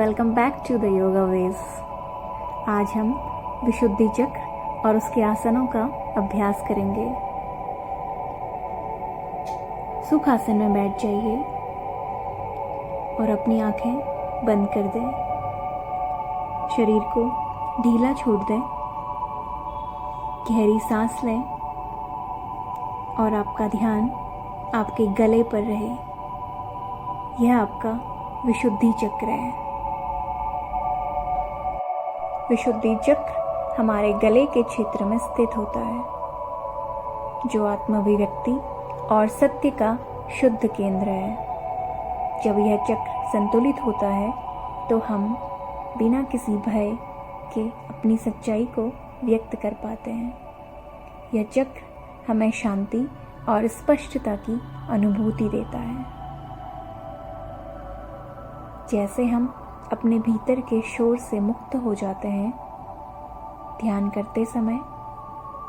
Welcome back to the yoga ways. आज हम विशुद्धि चक्र और उसके आसनों का अभ्यास करेंगे। सुखासन में बैठ जाइए और अपनी आंखें बंद कर दें। शरीर को ढीला छोड़ दें। गहरी सांस लें और आपका ध्यान आपके गले पर रहे। यह आपका विशुद्धि चक्र है। विशुद्धि चक्र हमारे गले के क्षेत्र में स्थित होता है, जो आत्माभिव्यक्ति और सत्य का शुद्ध केंद्र है। जब यह चक्र संतुलित होता है तो हम बिना किसी भय के अपनी सच्चाई को व्यक्त कर पाते हैं। यह चक्र हमें शांति और स्पष्टता की अनुभूति देता है। जैसे हम अपने भीतर के शोर से मुक्त हो जाते हैं, ध्यान करते समय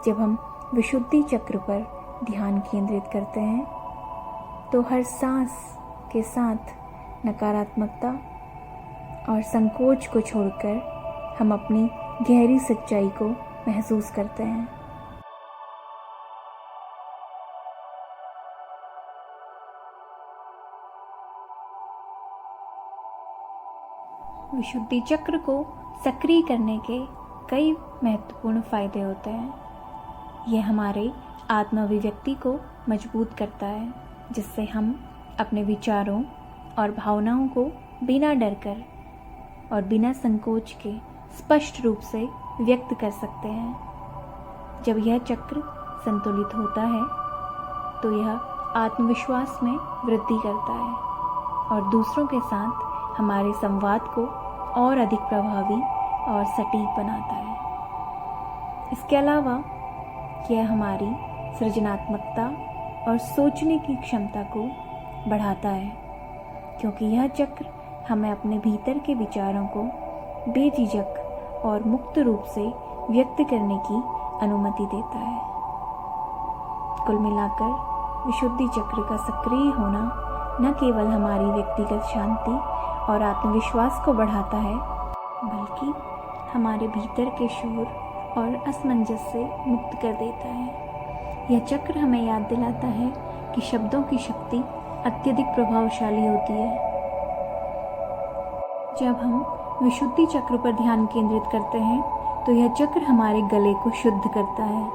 जब हम विशुद्धि चक्र पर ध्यान केंद्रित करते हैं तो हर सांस के साथ नकारात्मकता और संकोच को छोड़कर हम अपनी गहरी सच्चाई को महसूस करते हैं। विशुद्धि चक्र को सक्रिय करने के कई महत्वपूर्ण फायदे होते हैं। यह हमारे आत्माभिव्यक्ति को मजबूत करता है, जिससे हम अपने विचारों और भावनाओं को बिना डर कर और बिना संकोच के स्पष्ट रूप से व्यक्त कर सकते हैं। जब यह चक्र संतुलित होता है तो यह आत्मविश्वास में वृद्धि करता है और दूसरों के साथ हमारे संवाद को और अधिक प्रभावी और सटीक बनाता है। इसके अलावा यह हमारी सृजनात्मकता और सोचने की क्षमता को बढ़ाता है, क्योंकि यह चक्र हमें अपने भीतर के विचारों को बेझिझक और मुक्त रूप से व्यक्त करने की अनुमति देता है। कुल मिलाकर विशुद्धि चक्र का सक्रिय होना न केवल हमारी व्यक्तिगत शांति और आत्मविश्वास को बढ़ाता है, बल्कि हमारे भीतर के शोर और असमंजस से मुक्त कर देता है। यह चक्र हमें याद दिलाता है कि शब्दों की शक्ति अत्यधिक प्रभावशाली होती है। जब हम विशुद्धि चक्र पर ध्यान केंद्रित करते हैं तो यह चक्र हमारे गले को शुद्ध करता है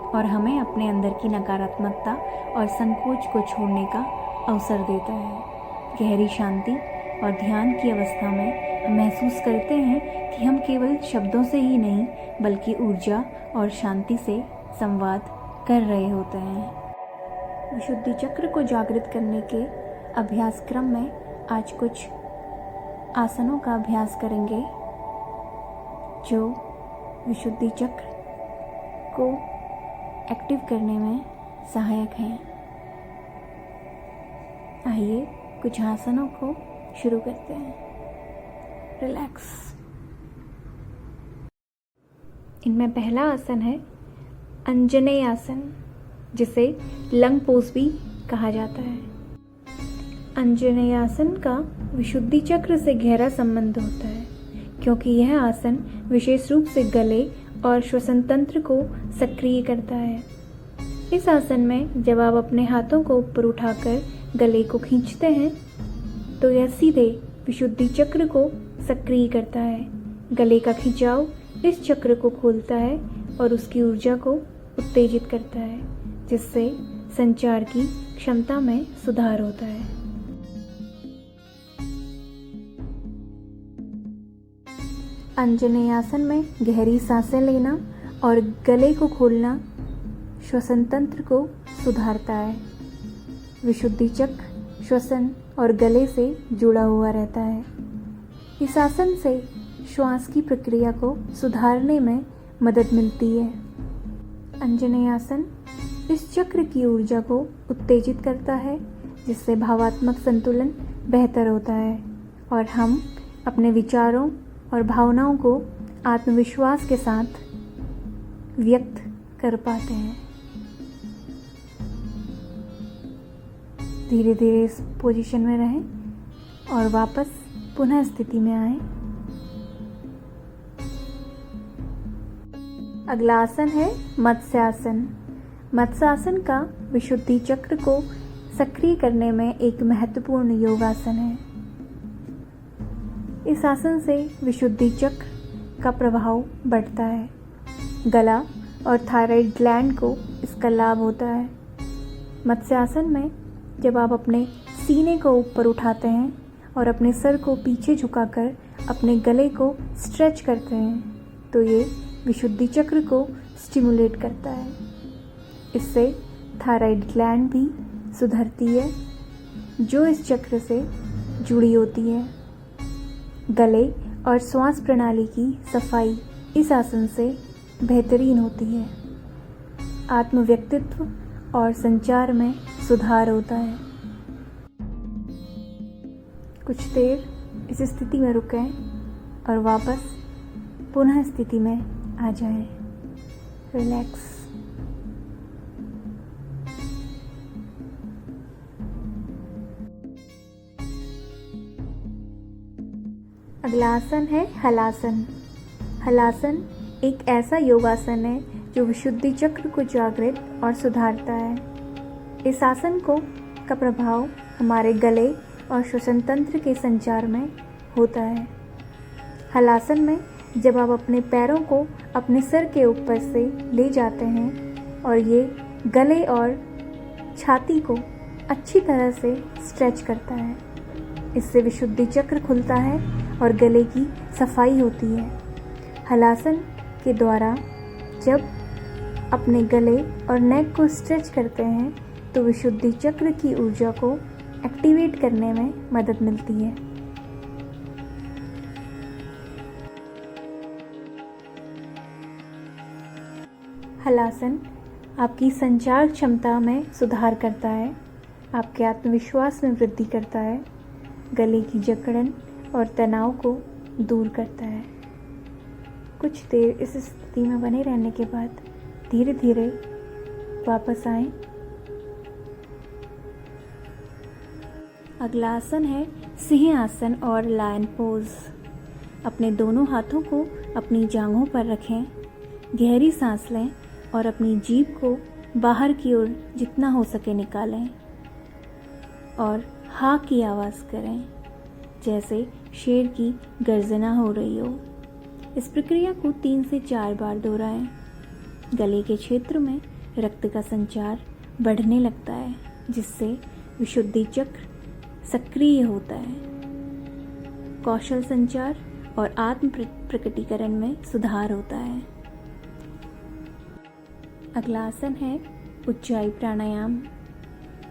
और हमें अपने अंदर की नकारात्मकता और संकोच को छोड़ने का अवसर देता है। गहरी शांति और ध्यान की अवस्था में हम महसूस करते हैं कि हम केवल शब्दों से ही नहीं, बल्कि ऊर्जा और शांति से संवाद कर रहे होते हैं। विशुद्धि चक्र को जागृत करने के अभ्यास क्रम में आज कुछ आसनों का अभ्यास करेंगे जो विशुद्धि चक्र को एक्टिव करने में सहायक हैं। आइए कुछ आसनों को शुरू करते हैं। रिलैक्स। इनमें पहला आसन है अंजनेय आसन, जिसे लंग पोज भी कहा जाता है। अंजनेय आसन का विशुद्धि चक्र से गहरा संबंध होता है, क्योंकि यह आसन विशेष रूप से गले और श्वसन तंत्र को सक्रिय करता है। इस आसन में जब आप अपने हाथों को ऊपर उठाकर गले को खींचते हैं तो यह सीधे विशुद्धि चक्र को सक्रिय करता है। गले का खिंचाव इस चक्र को खोलता है और उसकी ऊर्जा को उत्तेजित करता है, जिससे संचार की क्षमता में सुधार होता है। अंजनेय आसन में गहरी सांसें लेना और गले को खोलना श्वसन तंत्र को सुधारता है। विशुद्धि चक्र श्वसन और गले से जुड़ा हुआ रहता है। इस आसन से श्वास की प्रक्रिया को सुधारने में मदद मिलती है। अंजनेय आसन इस चक्र की ऊर्जा को उत्तेजित करता है, जिससे भावात्मक संतुलन बेहतर होता है और हम अपने विचारों और भावनाओं को आत्मविश्वास के साथ व्यक्त कर पाते हैं। धीरे धीरे इस पोजीशन में रहें और वापस पुनः स्थिति में आएं। अगला आसन है मत्स्यासन। मत्स्यासन का विशुद्धि चक्र को सक्रिय करने में एक महत्वपूर्ण योगासन है। इस आसन से विशुद्धि चक्र का प्रभाव बढ़ता है। गला और थायराइड ग्लैंड को इसका लाभ होता है। मत्स्यासन में जब आप अपने सीने को ऊपर उठाते हैं और अपने सर को पीछे झुकाकर अपने गले को स्ट्रेच करते हैं तो ये विशुद्धि चक्र को स्टिमुलेट करता है। इससे थायराइड ग्लैंड भी सुधरती है जो इस चक्र से जुड़ी होती है। गले और श्वास प्रणाली की सफाई इस आसन से बेहतरीन होती है। आत्म व्यक्तित्व और संचार में सुधार होता है। कुछ देर इस स्थिति में रुकें और वापस पुनः स्थिति में आ जाएं। रिलैक्स। अगला आसन है हलासन। हलासन एक ऐसा योगासन है जो विशुद्धि चक्र को जागृत और सुधारता है। इस आसन का प्रभाव हमारे गले और श्वसन तंत्र के संचार में होता है। हलासन में जब आप अपने पैरों को अपने सर के ऊपर से ले जाते हैं और ये गले और छाती को अच्छी तरह से स्ट्रेच करता है, इससे विशुद्धि चक्र खुलता है और गले की सफाई होती है। हलासन के द्वारा जब अपने गले और नेक को स्ट्रेच करते हैं तो विशुद्धि चक्र की ऊर्जा को एक्टिवेट करने में मदद मिलती है। हलासन आपकी संचार क्षमता में सुधार करता है, आपके आत्मविश्वास में वृद्धि करता है, गले की जकड़न और तनाव को दूर करता है। कुछ देर इस स्थिति में बने रहने के बाद धीरे धीरे वापस आएं। अगला आसन है सिंह आसन और लायन पोज। अपने दोनों हाथों को अपनी जांघों पर रखें, गहरी सांस लें और अपनी जीभ को बाहर की ओर जितना हो सके निकालें और हा की आवाज़ करें जैसे शेर की गर्जना हो रही हो। इस प्रक्रिया को 3 से 4 बार दोहराएं। गले के क्षेत्र में रक्त का संचार बढ़ने लगता है जिससे विशुद्धि चक्र सक्रिय होता है। कौशल संचार और आत्म प्रकटीकरण में सुधार होता है। अगला आसन है उज्जाई प्राणायाम।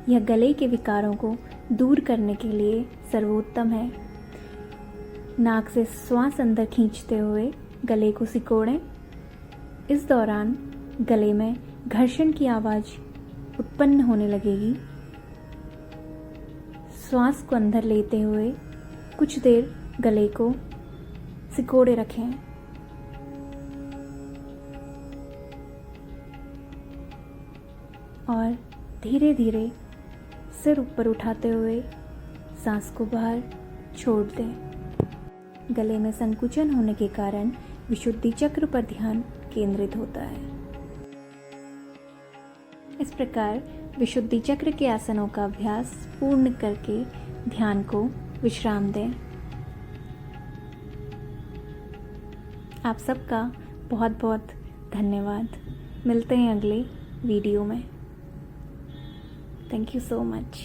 यह गले के विकारों को दूर करने के लिए सर्वोत्तम है। नाक से श्वास अंदर खींचते हुए गले को सिकोड़ें। इस दौरान गले में घर्षण की आवाज़ उत्पन्न होने लगेगी। श्वास को अंदर लेते हुए कुछ देर गले को सिकोड़े रखें। और धीरे धीरे सिर ऊपर उठाते हुए सांस को बाहर छोड़ दें। गले में संकुचन होने के कारण विशुद्धि चक्र पर ध्यान केंद्रित होता है। इस प्रकार विशुद्धि चक्र के आसनों का अभ्यास पूर्ण करके ध्यान को विश्राम दें। आप सबका बहुत बहुत धन्यवाद। मिलते हैं अगले वीडियो में। Thank you so much.